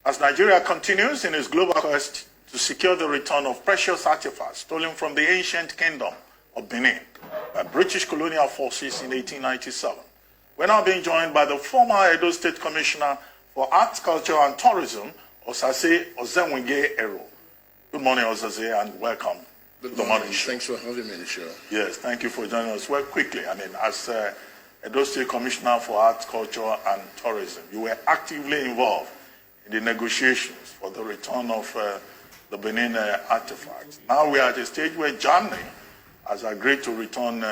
As Nigeria continues in its global quest to secure the return of precious artifacts stolen from the ancient kingdom of Benin by British colonial forces in 1897. We're now being joined by the former Edo State Commissioner for Arts, Culture and Tourism, Osaze Osemwengie-Ero. Good morning, Osaze, and welcome. Good morning. Thanks for having me on the show. Yes, thank you for joining us. Well, quickly, as Edo State Commissioner for Arts, Culture and Tourism, you were actively involved in the negotiations for the return of the Benin artifacts. Now we are at a stage where Germany has agreed to return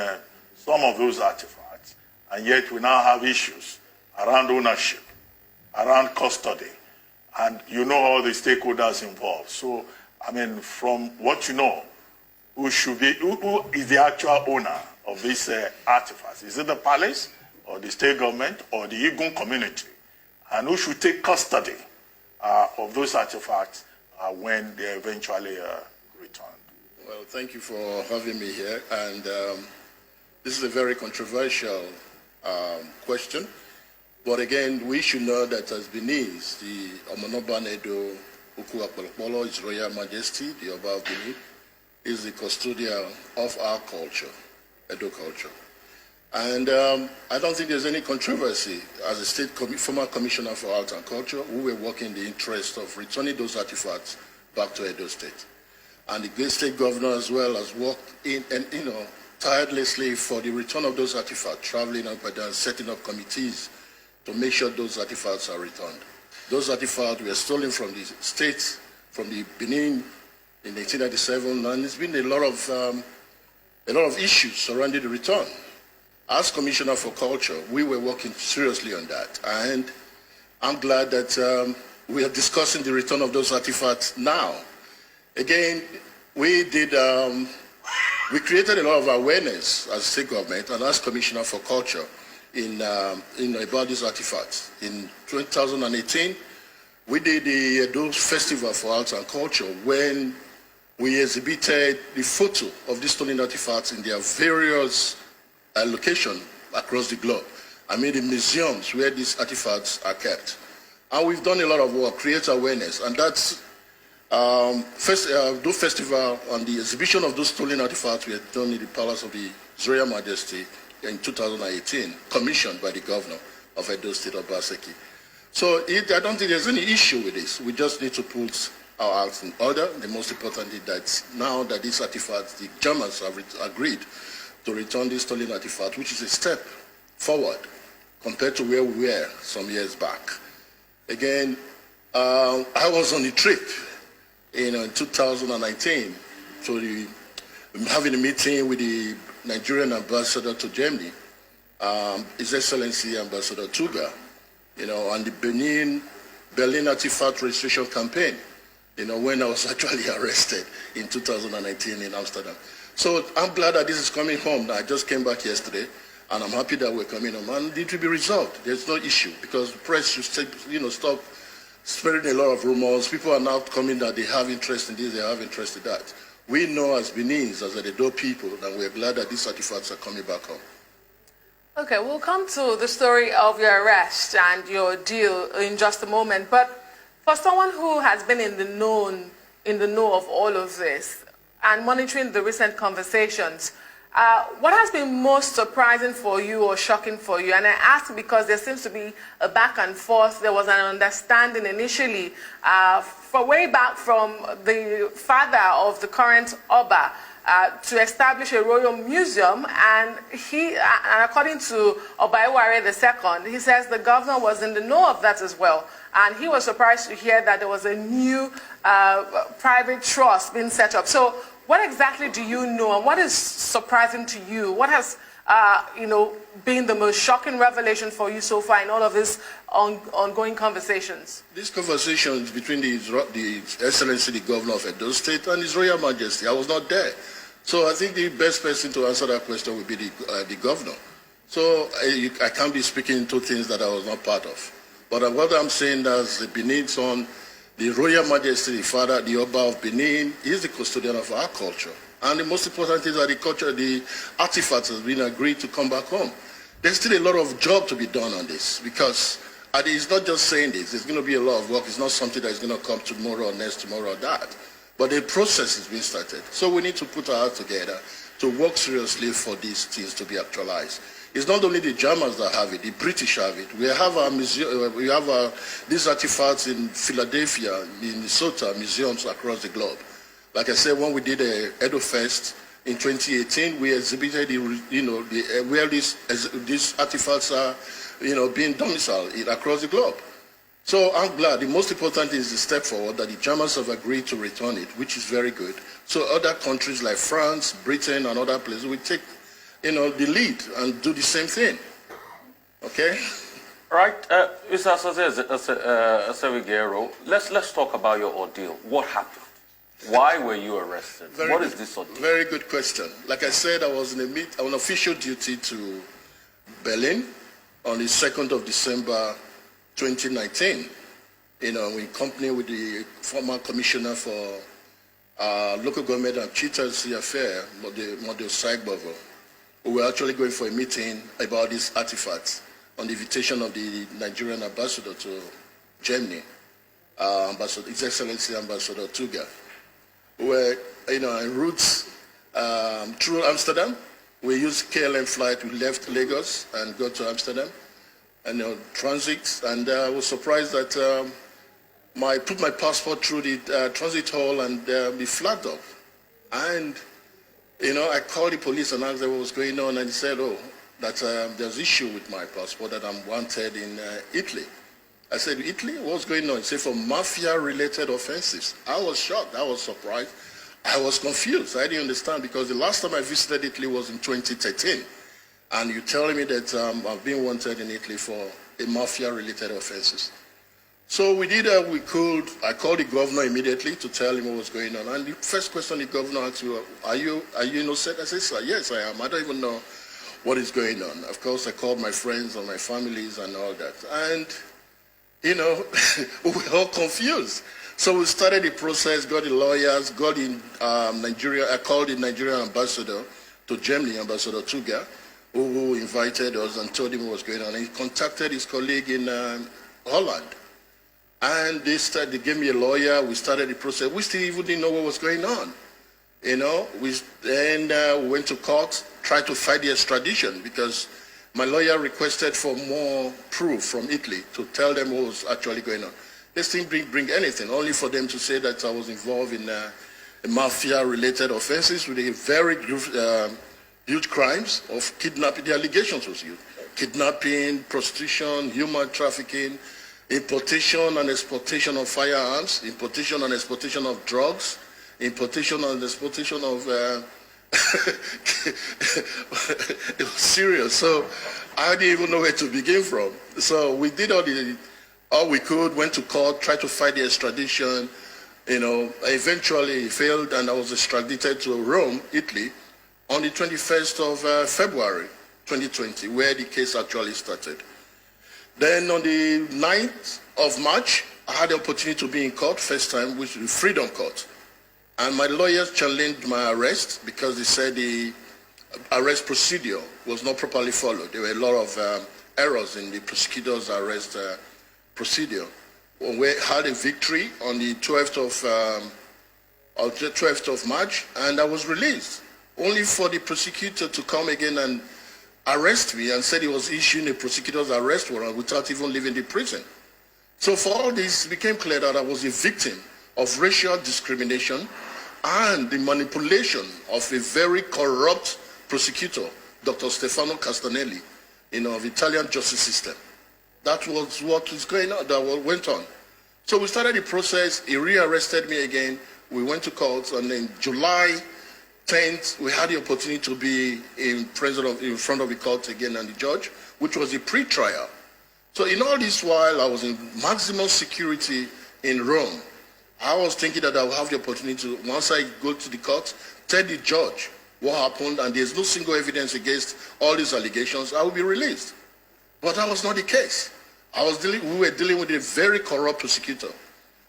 some of those artifacts, and yet we now have issues around ownership, around custody, and you know all the stakeholders involved. So, from what you know, who is the actual owner of these artifacts? Is it the palace, or the state government, or the Igun community? And who should take custody of those artifacts when they eventually return? Well, thank you for having me here. And this is a very controversial question. But again, we should know that as Beninese, the Omonoban Edo Ukuapolopolo, His Royal Majesty, the Oba of Benin, is the custodian of our culture, Edo culture. And I don't think there's any controversy. As a former commissioner for art and culture, we were working in the interest of returning those artifacts back to Edo State. And the state governor as well has worked tirelessly for the return of those artifacts, traveling up and down, setting up committees to make sure those artifacts are returned. Those artifacts were stolen from the states, from the Benin in 1897, and there's been a lot of issues surrounding the return. As Commissioner for Culture, we were working seriously on that, and I'm glad that we are discussing the return of those artifacts now. Again, we created a lot of awareness as state government and as Commissioner for Culture about these artifacts. In 2018, we did the Edo Festival for Arts and Culture when we exhibited the photo of these stolen artifacts in their various locations across the globe. The museums where these artifacts are kept. And we've done a lot of work, create awareness, and that's the festival and the exhibition of those stolen artifacts we had done in the Palace of the His Royal Majesty in 2018, commissioned by the governor of Edo State, Obaseki. So I don't think there's any issue with this. We just need to put our acts in order. The most important is that now that these artifacts, the Germans have agreed to return these stolen artifacts, which is a step forward compared to where we were some years back. Again, I was on a trip in 2019 having a meeting with the Nigerian ambassador to Germany, His Excellency Ambassador Tuga, on the Berlin Artifact Registration Campaign, when I was actually arrested in 2019 in Amsterdam. So I'm glad that this is coming home. I just came back yesterday, and I'm happy that we're coming home, and it will be resolved. There's no issue, because the press should stop spreading a lot of rumors. People are now coming that they have interest in this, they have interest in that. We know as Beninese, as the Edo people, that we're glad that these artifacts are coming back home. Okay, we'll come to the story of your arrest and your deal in just a moment. But for someone who has been in the know of all of this and monitoring the recent conversations, what has been most surprising for you or shocking for you? And I ask because there seems to be a back and forth. There was an understanding initially for way back from the father of the current Oba to establish a royal museum, and according to Oba Eware II, he says the governor was in the know of that as well. And he was surprised to hear that there was a new private trust being set up. So what exactly do you know, and what is surprising to you? What has been the most shocking revelation for you so far in all of these ongoing conversations? These conversations between the Excellency, the Governor of Edo State, and His Royal Majesty, I was not there. So I think the best person to answer that question would be the Governor. So I can't be speaking into things that I was not part of. But what I'm saying as the Benin son, the Royal Majesty, the father, the Oba of Benin, is the custodian of our culture. And the most important thing is that the artifacts has been agreed to come back home. There's still a lot of job to be done on this, because And he's not just saying this. There's going to be a lot of work. It's not something that is going to come tomorrow or next tomorrow or that. But the process is being started. So we need to put our hearts together to work seriously for these things to be actualized. It's not only the Germans that have it, the British have it. We have our museum, we have these artifacts in Philadelphia, in Minnesota, museums across the globe. Like I said, when we did a Edo Fest in 2018, we exhibited, where these artifacts are, being domiciled across the globe. So I'm glad. The most important is the step forward that the Germans have agreed to return it, which is very good. So other countries like France, Britain, and other places will take, the lead and do the same thing. Okay? Right, Mr. Osaze Osemwengie-Ero, let's talk about your ordeal. What happened? Why were you arrested? What is this ordeal? Very good question. Like I said, I was on official duty to Berlin on the 2nd of December 2019, in company with the former commissioner for local government and chieftaincy affair, Model Saigbovo. We were actually going for a meeting about these artifacts on the invitation of the Nigerian ambassador to Germany, His Excellency Ambassador Tuga. We were, en route through Amsterdam. We used KLM flight. We left Lagos and got to Amsterdam, and transit. And I was surprised that I put my passport through the transit hall and be flagged up. And I called the police and asked them what was going on, and they said, that there's issue with my passport, that I'm wanted in Italy. I said, Italy? What's going on? He said, for mafia-related offenses. I was shocked. I was surprised. I was confused. I didn't understand, because the last time I visited Italy was in 2013. And you're telling me that I've been wanted in Italy for mafia-related offenses. So we did we could. I called the governor immediately to tell him what was going on. And the first question the governor asked me, are you innocent? I said, sir, yes, I am. I don't even know what is going on. Of course, I called my friends and my families and all that. And, we were all confused. So we started the process, got the lawyers, got in Nigeria. I called the Nigerian ambassador to Germany, Ambassador Tuga, who invited us and told him what was going on. And he contacted his colleague in Holland. And they gave me a lawyer. We started the process. We still even didn't know what was going on. We went to court, tried to fight the extradition, because my lawyer requested for more proof from Italy to tell them what was actually going on. They didn't bring anything, only for them to say that I was involved in mafia-related offenses with a very huge crimes of kidnapping. The allegations was huge. Kidnapping, prostitution, human trafficking, importation and exportation of firearms, importation and exportation of drugs, importation and exportation of... it was serious. So I didn't even know where to begin from. So we did all we could, went to court, tried to fight the extradition. Eventually it failed, and I was extradited to Rome, Italy, on the 21st of February 2020, where the case actually started. Then on the 9th of March, I had the opportunity to be in court, first time, which was the Freedom Court. And my lawyers challenged my arrest because they said the arrest procedure was not properly followed. There were a lot of errors in the prosecutor's arrest procedure. We had a victory on the 12th of March, and I was released, only for the prosecutor to come again and arrest me and said he was issuing a prosecutor's arrest warrant without even leaving the prison. So for all this, it became clear that I was a victim of racial discrimination and the manipulation of a very corrupt prosecutor, Dr. Stefano Castanelli, of the Italian justice system. That was what was going on, that went on. So we started the process. He rearrested me again. We went to court, and then July 10th, we had the opportunity to be in front of the court again and the judge, which was a pre-trial. So in all this while, I was in maximum security in Rome. I was thinking that I would have the opportunity to, once I go to the court, tell the judge what happened, and there's no single evidence against all these allegations, I will be released. But that was not the case. We were dealing with a very corrupt prosecutor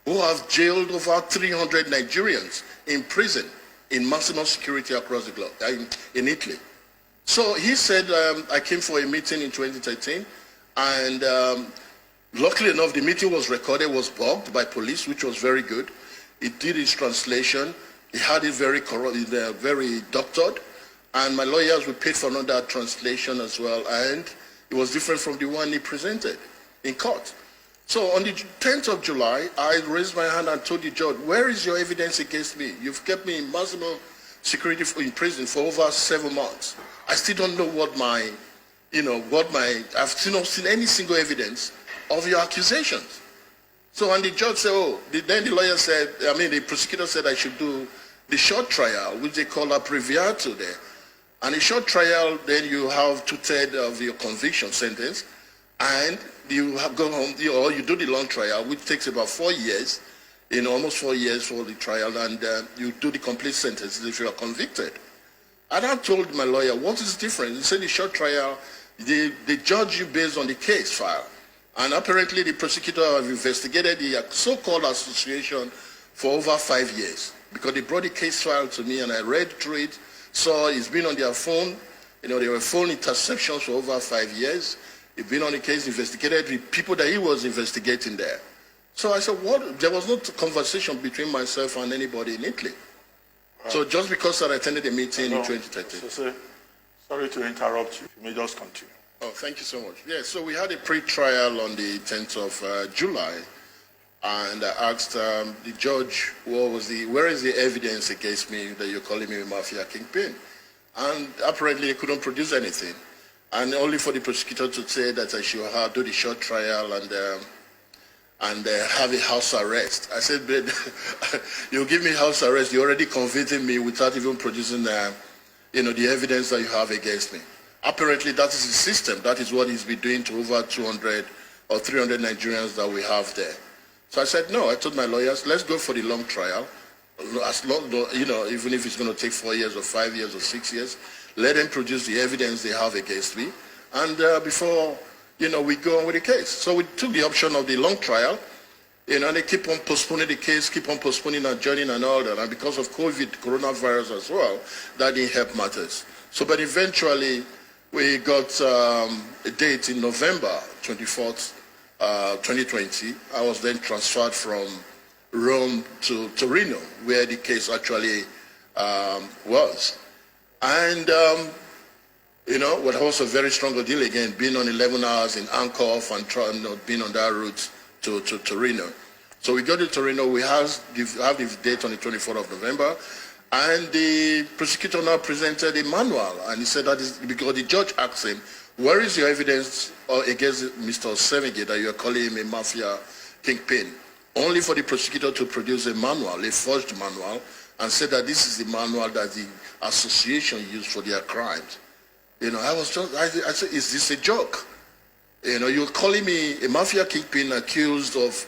who has jailed over 300 Nigerians in prison in maximum security across the globe, in Italy. So he said, I came for a meeting in 2013, and Luckily enough, the meeting was recorded, was bugged by police, which was very good. He did his translation. He had it very very doctored. And my lawyers were paid for another translation as well. And it was different from the one he presented in court. So on the 10th of July, I raised my hand and told the judge, where is your evidence against me? You've kept me in maximum security in prison for over 7 months. I still don't know I've still not seen any single evidence of your accusations. So and the judge said, then the lawyer said, the prosecutor said I should do the short trial, which they call a previato there. And a short trial, then you have 2/3 of your conviction sentence, and you have go home, or you do the long trial, which takes about 4 years, almost 4 years for the trial, and you do the complete sentence if you are convicted. And I told my lawyer, what is different? He said the short trial, they judge you based on the case file. And apparently the prosecutor have investigated the so-called association for over 5 years, because they brought the case file to me and I read through it, saw it's been on their phone, there were phone interceptions for over 5 years. He'd been on the case, investigated the people that he was investigating there. So I said, what? There was no conversation between myself and anybody in Italy. So just because I attended a meeting in 2013. Sorry to interrupt you. You may just continue. Oh, thank you so much. Yeah, so we had a pre-trial on the 10th of July, and I asked the judge, where is the evidence against me that you're calling me a mafia kingpin? And apparently he couldn't produce anything, and only for the prosecutor to say that I should do the short trial and have a house arrest. I said, but you give me house arrest, you already convicted me without even producing the evidence that you have against me. Apparently that is the system. That is what he's been doing to over 200 or 300 Nigerians that we have there. So I said, no, I told my lawyers, let's go for the long trial. As long, even if it's going to take 4 years or 5 years or 6 years, let them produce the evidence they have against me. And before, we go on with the case. So we took the option of the long trial, and they keep on postponing the case, keep on postponing adjourning and all that. And because of COVID, coronavirus as well, that didn't help matters. So, but eventually, we got a date in November 24th, 2020. I was then transferred from Rome to Torino, where the case actually was. And, what was a very strong deal again, being on 11 hours in Ankoff and being on that route to Torino. So we got to Torino. We have the date on the 24th of November. And the prosecutor now presented a manual, and he said that is because the judge asked him, where is your evidence against Mr. Osemwengie that you are calling him a mafia kingpin? Only for the prosecutor to produce a manual, a forged manual, and said that this is the manual that the association used for their crimes. I said, is this a joke? You're calling me a mafia kingpin accused of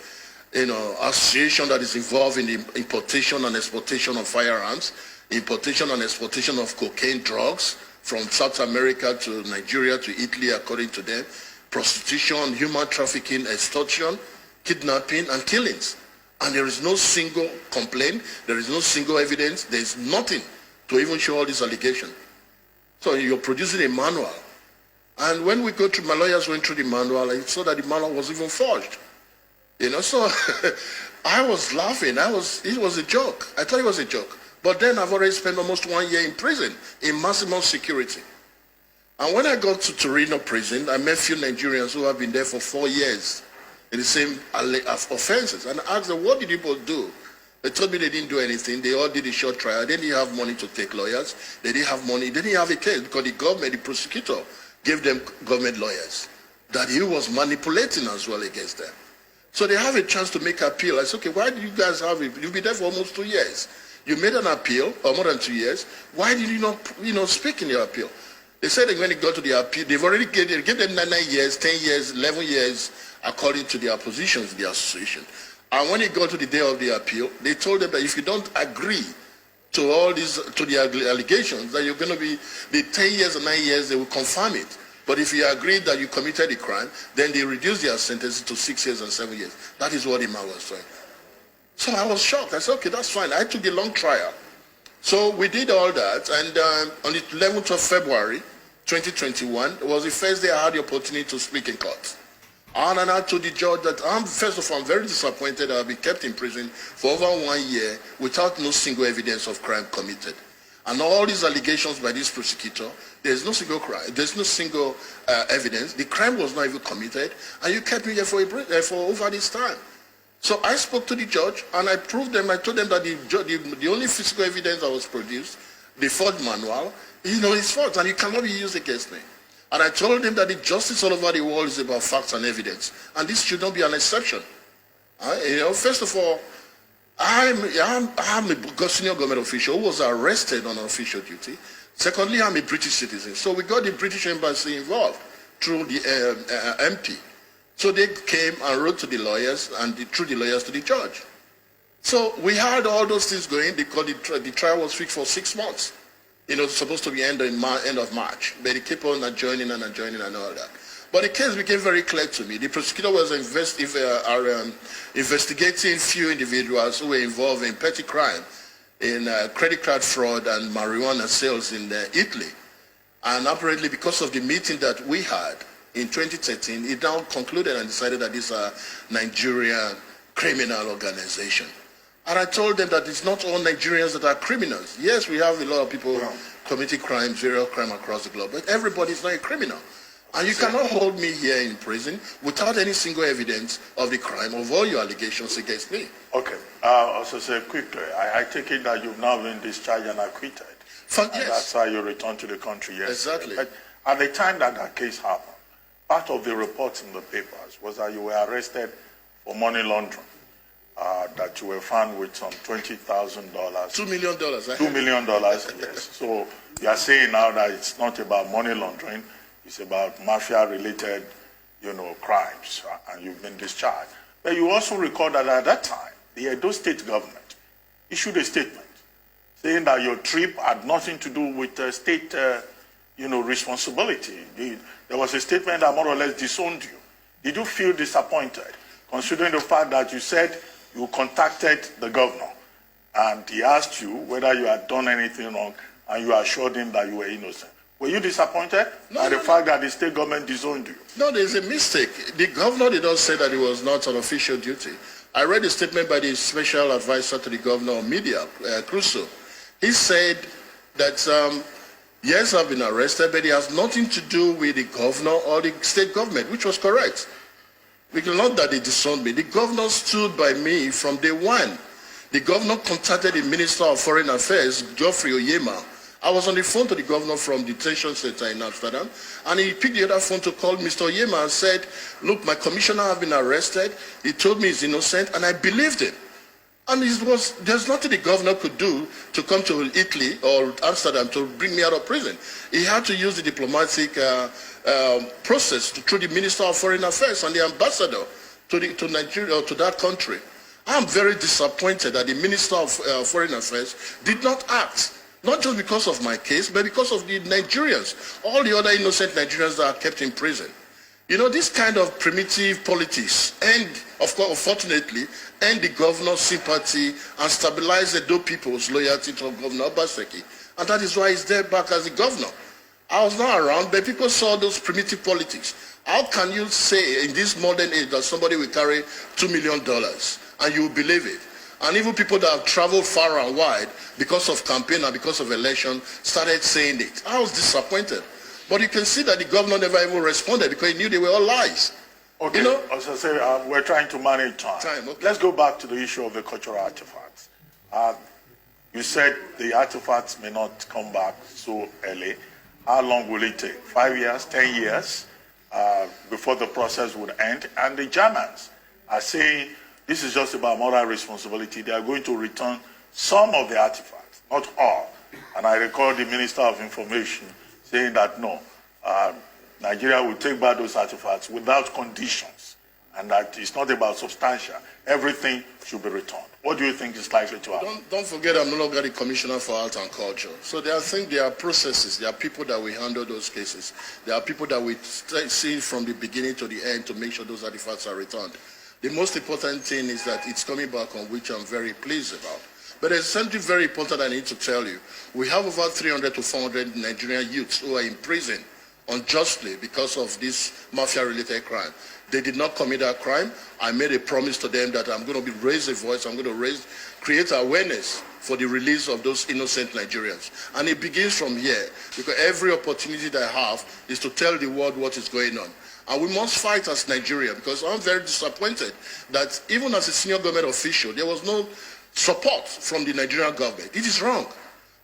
association that is involved in the importation and exportation of firearms, importation and exportation of cocaine drugs from South America to Nigeria to Italy, according to them, prostitution, human trafficking, extortion, kidnapping, and killings. And there is no single complaint, there is no single evidence, there is nothing to even show all these allegations. So you're producing a manual. And when we go through, my lawyers went through the manual, I saw that the manual was even forged. So I was laughing. It was a joke. I thought it was a joke. But then I've already spent almost 1 year in prison in maximum security. And when I got to Torino prison, I met a few Nigerians who have been there for 4 years in the same offenses. And I asked them, what did people do? They told me they didn't do anything. They all did a short trial. They didn't have money to take lawyers. They didn't have money. They didn't have a case because the government, the prosecutor, gave them government lawyers that he was manipulating as well against them. So they have a chance to make appeal. I said, okay, why do you guys have it? You've been there for almost 2 years. You made an appeal, or more than 2 years. Why did you not, speak in your appeal? They said that when they got to the appeal, they've already gave them 9 years, 10 years, 11 years, according to their positions in the association. And when it got to the day of the appeal, they told them that if you don't agree to all these, to the allegations, that you're going to be, the 10 years and 9 years, they will confirm it. But if you agree that you committed a crime, then they reduce their sentence to 6 years and 7 years. That is what the man was saying. So I was shocked. I said, okay, that's fine. I took the long trial. So we did all that, and on the 11th of February, 2021, it was the first day I had the opportunity to speak in court. And I told the judge that first of all, I'm very disappointed I've been kept in prison for over 1 year without no single evidence of crime committed. And all these allegations by this prosecutor, there's no single crime, there's no single evidence. The crime was not even committed, and you kept me there for over this time. So I spoke to the judge, and I told them that the only physical evidence that was produced, the forged manual, is false, and it cannot be used against me. And I told them that the justice all over the world is about facts and evidence, and this should not be an exception. First of all, I'm a senior government official who was arrested on official duty. Secondly, I'm a British citizen. So we got the British embassy involved through the MP. So they came and wrote to the lawyers and through the lawyers to the judge. So we had all those things going because the trial was fixed for 6 months. It's supposed to be end of March. But they kept on adjourning and adjourning and all that. But the case became very clear to me. The prosecutor was investigating few individuals who were involved in petty crime, in credit card fraud and marijuana sales in Italy. And apparently because of the meeting that we had in 2013, it now concluded and decided that this is a Nigerian criminal organization. And I told them that it's not all Nigerians that are criminals. Yes, we have a lot of people committing crime, serial crime across the globe, but everybody is not a criminal. And you cannot hold me here in prison without any single evidence of the crime of all your allegations against me. Okay. Also say quickly, I take it that you've now been discharged and acquitted. Yes. That's how you returned to the country yesterday. Exactly. But at the time that case happened, part of the reports in the papers was that you were arrested for money laundering, that you were found with some $20,000. $2 million. $2 million, yes. So you are saying now that it's not about money laundering, it's about mafia-related, crimes, and you've been discharged. But you also recall that at that time, the Edo state government issued a statement saying that your trip had nothing to do with state, responsibility. There was a statement that more or less disowned you. Did you feel disappointed, considering the fact that you said you contacted the governor and he asked you whether you had done anything wrong and you assured him that you were innocent? Were you disappointed by the fact that the state government disowned you? No, there's a mistake. The governor did not say that he was not on official duty. I read a statement by the special advisor to the governor of media, Crusoe. He said that, yes, I've been arrested, but it has nothing to do with the governor or the state government, which was correct. Not that they disowned me. The governor stood by me from day one. The governor contacted the Minister of Foreign Affairs, Geoffrey Oyema. I was on the phone to the governor from the detention center in Amsterdam, and he picked the other phone to call Mr. Oyema and said, look, my commissioner has been arrested. He told me he's innocent, and I believed him. And there's nothing the governor could do to come to Italy or Amsterdam to bring me out of prison. He had to use the diplomatic process through the Minister of Foreign Affairs and the ambassador to Nigeria or to that country. I'm very disappointed that the Minister of Foreign Affairs did not act. Not just because of my case, but because of the Nigerians, all the other innocent Nigerians that are kept in prison. This kind of primitive politics, and of course, unfortunately, end the governor's sympathy and stabilize the Edo people's loyalty to Governor Obaseki. And that is why he's there back as the governor. I was not around, but people saw those primitive politics. How can you say in this modern age that somebody will carry $2 million and you will believe it? And even people that have traveled far and wide because of campaign and because of election started saying it. I was disappointed. But you can see that the governor never even responded because he knew they were all lies. Okay, as I say, we're trying to manage time. Okay. Let's go back to the issue of the cultural artifacts. You said the artifacts may not come back so early. How long will it take? 5 years, 10 years before the process would end? And the Germans are saying this is just about moral responsibility. They are going to return some of the artifacts, not all. And I recall the Minister of Information saying that no, Nigeria will take back those artifacts without conditions, and that it's not about substantial. Everything should be returned. What do you think is likely to happen? Don't forget I'm no longer the Commissioner for Art and Culture. So I think there are processes, there are people that will handle those cases. There are people that will see from the beginning to the end to make sure those artifacts are returned. The most important thing is that it's coming back, on which I'm very pleased about. But there's something very important I need to tell you. We have over 300 to 400 Nigerian youths who are in prison unjustly because of this mafia-related crime. They did not commit that crime. I made a promise to them that I'm going to raise a voice, I'm going to create awareness for the release of those innocent Nigerians. And it begins from here, because every opportunity that I have is to tell the world what is going on. And we must fight as Nigeria, because I'm very disappointed that even as a senior government official, there was no support from the Nigerian government. It is wrong.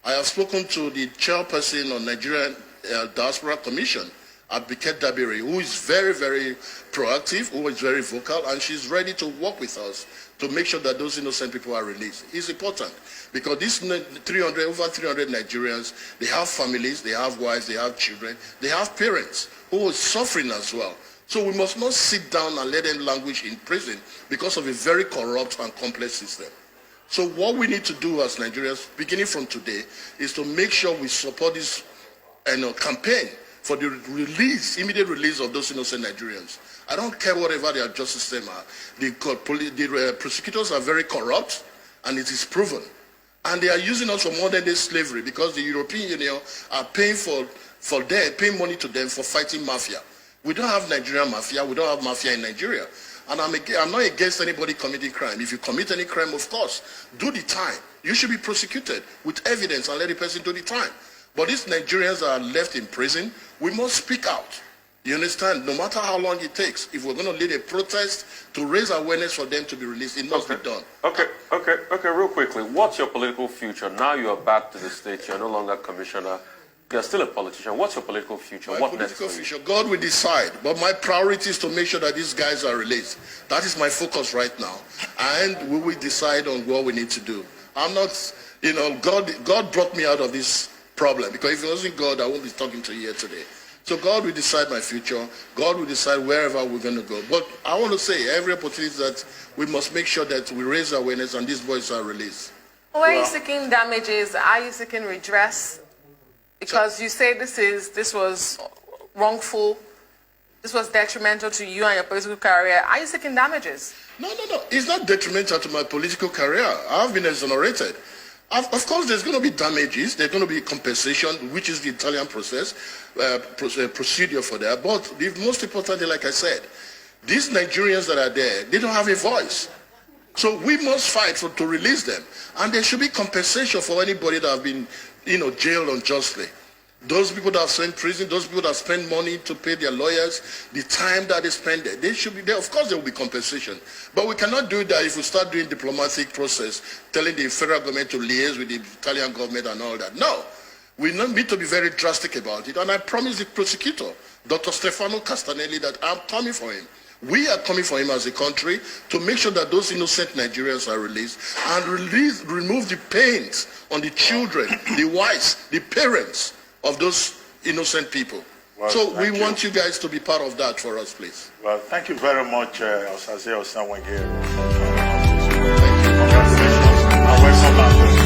I have spoken to the chairperson on Nigerian Diaspora Commission, Abike Dabiri, who is very, very proactive, who is very vocal, and she's ready to work with us to make sure that those innocent people are released. It's important, because these over 300 Nigerians, they have families, they have wives, they have children, they have parents who are suffering as well. So we must not sit down and let them languish in prison because of a very corrupt and complex system. So what we need to do as Nigerians, beginning from today, is to make sure we support this campaign for the immediate release of those innocent Nigerians. I don't care whatever their justice system are. The prosecutors are very corrupt, and it is proven. And they are using us for modern-day slavery, because the European Union are paying paying money to them for fighting mafia. We don't have Nigerian mafia. We don't have mafia in Nigeria. And I'm not against anybody committing crime. If you commit any crime, of course, do the time. You should be prosecuted with evidence and let the person do the time. But these Nigerians that are left in prison, we must speak out. You understand? No matter how long it takes, if we're going to lead a protest to raise awareness for them to be released, it must be done. Okay, real quickly. What's your political future? Now you are back to the States. You're no longer commissioner. You're still a politician. What's your political future? My what political next future, God will decide. But my priority is to make sure that these guys are released. That is my focus right now. And we will decide on what we need to do. I'm not, God brought me out of this problem, because if it wasn't God, I won't be talking to you here today. So God will decide my future. God will decide wherever we're going to go. But I want to say, every opportunity that we must make sure that we raise awareness and these boys are released. Are you seeking damages? Are you seeking redress? Because you say this was wrongful, this was detrimental to you and your political career. Are you seeking damages? No. It's not detrimental to my political career. I've been exonerated. Of course, there's going to be damages. There's going to be compensation, which is the Italian procedure for that. But the most important thing, like I said, these Nigerians that are there, they don't have a voice. So we must fight to release them. And there should be compensation for anybody that have been, jailed unjustly. Those people that have spent prison, those people that have spent money to pay their lawyers, the time that they spend there, they should be there. Of course, there will be compensation. But we cannot do that if we start doing diplomatic process, telling the federal government to liaise with the Italian government and all that. No. We need to be very drastic about it. And I promised the prosecutor, Dr. Stefano Castanelli, that I'm coming for him. We are coming for him as a country to make sure that those innocent Nigerians are released and remove the pains on the children, the wives, the parents of those innocent people. Well, so we want you guys to be part of that for us, please. Well, thank you very much, Osaze Osemwengie-Ero. Thank you. Congratulations. And welcome back.